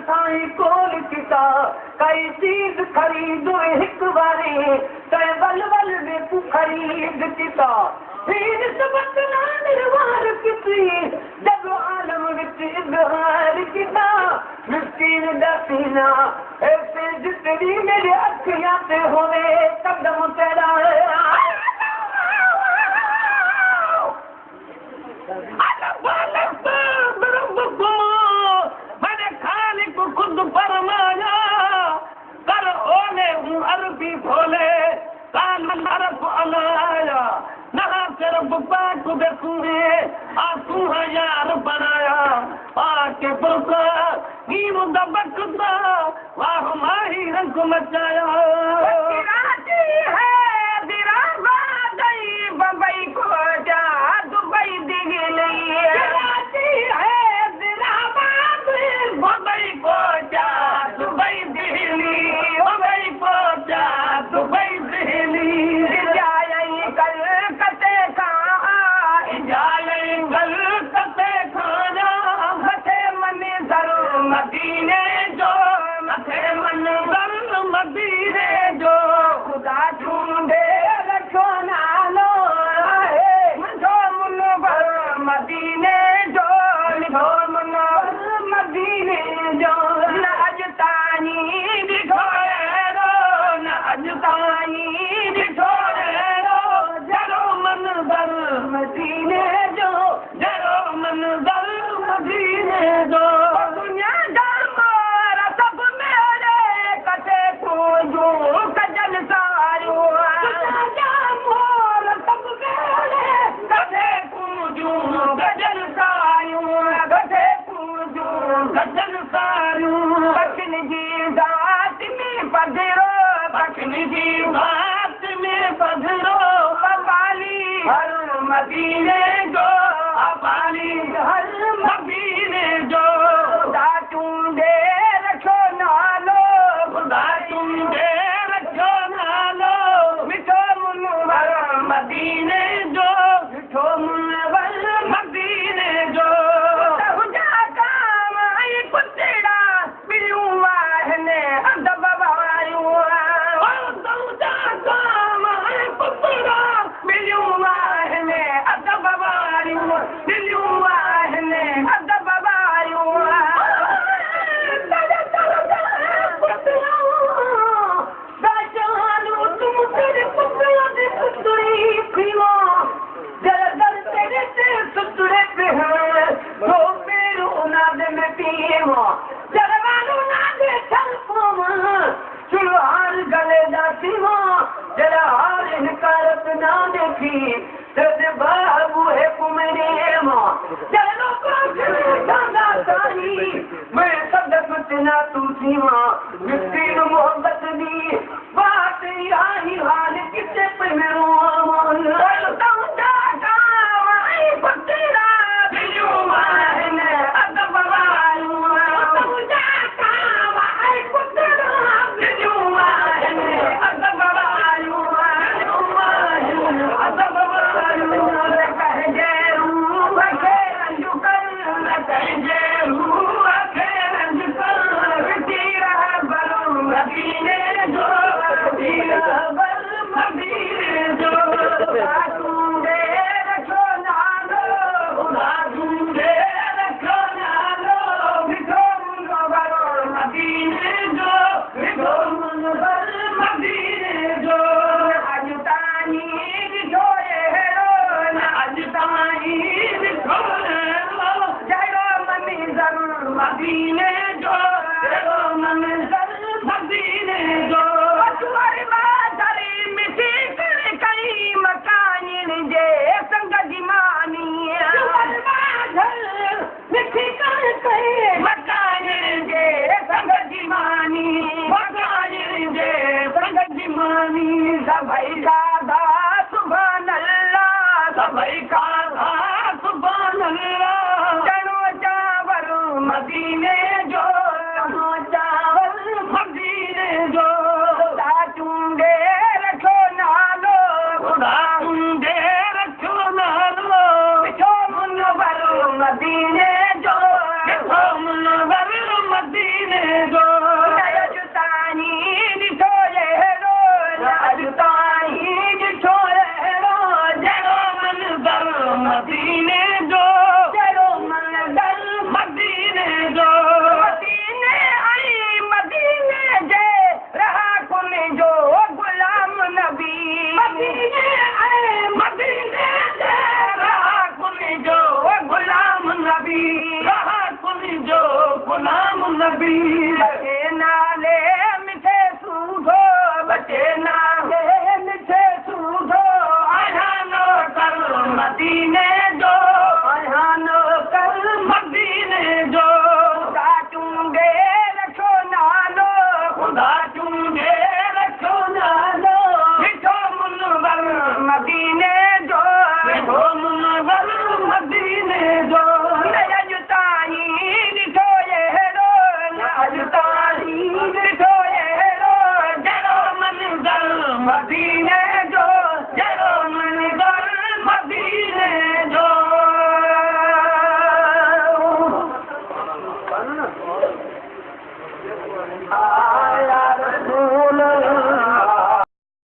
साईं कोल किता कई चीज खरीदो हिक बारी तै बल बल में तू खरीद किता फिर सबक ना निर्वार किती जब आलम विच इजहार किता मिस्कीन दसीना ऐसे जितनी मेरे अखियां से होवे कदम तेरा मैंने खालिक खुद फरमाया कर ओले हूँ अरबी भोले कान अरब अलाया नहा सिर्फ पाक देखूंगे आंसू है यार बनाया आके बुरका नीम दबकता वाह माही रंग मचाया बम्बई को जा दुबई दिल्ली बम्बई को जा दुबई दिल्ली बम्बई को जा दुबई दिल्ली जाए कल कते खाना मथे मन दर मदीने जो मथे मन दर मदीने जो खुदा ढूंढे रखो नालो मदीने जो लिखो मदीने जो न अजतानी लिखो रो न अजतानी लिखो रो जरो मन दर मदीने जो जरो मन दर मदीने जो दुनिया दार सब मेरे कटे पूजू कजल सारू सब मेरे कटे पूजू गजल सारू गठे पूजू गजल सारू बखन जी दात में पधरो बखन जी दात में पधरो अबाली हर मदीने जो अबाली हर मदीने जो खुदा चूंडे रखो नालो खुदा चूंडे रखो नालो मिठो मुनवर मदीने जो मिठो मुनवर मदीने जो तुझा काम आई कुतड़ा बिलियूं वाहने अदब वायूं तुझा काम आई कुतड़ा बिलियूं वाहने अदब वायूं बिलियूं वाहने अदब वायूं तुम तेरे पुतला दे पुतड़ी पीवा जरा दर तेरे ते सुतड़े पे है तो मेरो नाद में पीवा जरा वालो नाद छलपोमा चुलहार गले दा सीवा जरा हार इनकारत ना देखी तेरे बाबू है कुमरे मां जरा लोगों से गाना सारी मैं सदक तना तू सीवा मिस्कीन मोहब्बत दी बात यही हाल किसे पे मेरो मन पत्तेरा बिलियों वाहने अदब वायूं तुझा काम आई पत्तेरा बिलियों वाहने अदब वायूं अदब वायूं कह जे रूह के रंज कर कह जे रूह के रंज कर तेरा बलो मदीने जो तेरा बल मदीने जो ढूंढे रखो नालो खुदा ढूंढे रखो नालो मिठो मुनवर मदीने जो मिठो मुनवर मदीने जो अजतानी लिखो हेरो न अजतानी लिखो जरो मनी जरूर मदीने जो जरो मन जरूर मदीने जो तुम्हारी बात हरी मिठी कर कई मकान जे संग जिमानी तुम्हारी बात मिठी कर कई मकान जे संग जिमानी मकान जे संग जिमानी सभई गादा सुभान अल्लाह सभई गादा सुभान अल्लाह चलो चावल मदीने जो चावल मदीने जो चूंडे रखो नालो खुदा चूंडे रखो नालो मिठो मुनवर मदीने जो मिठो मुनवर मदीने Come on,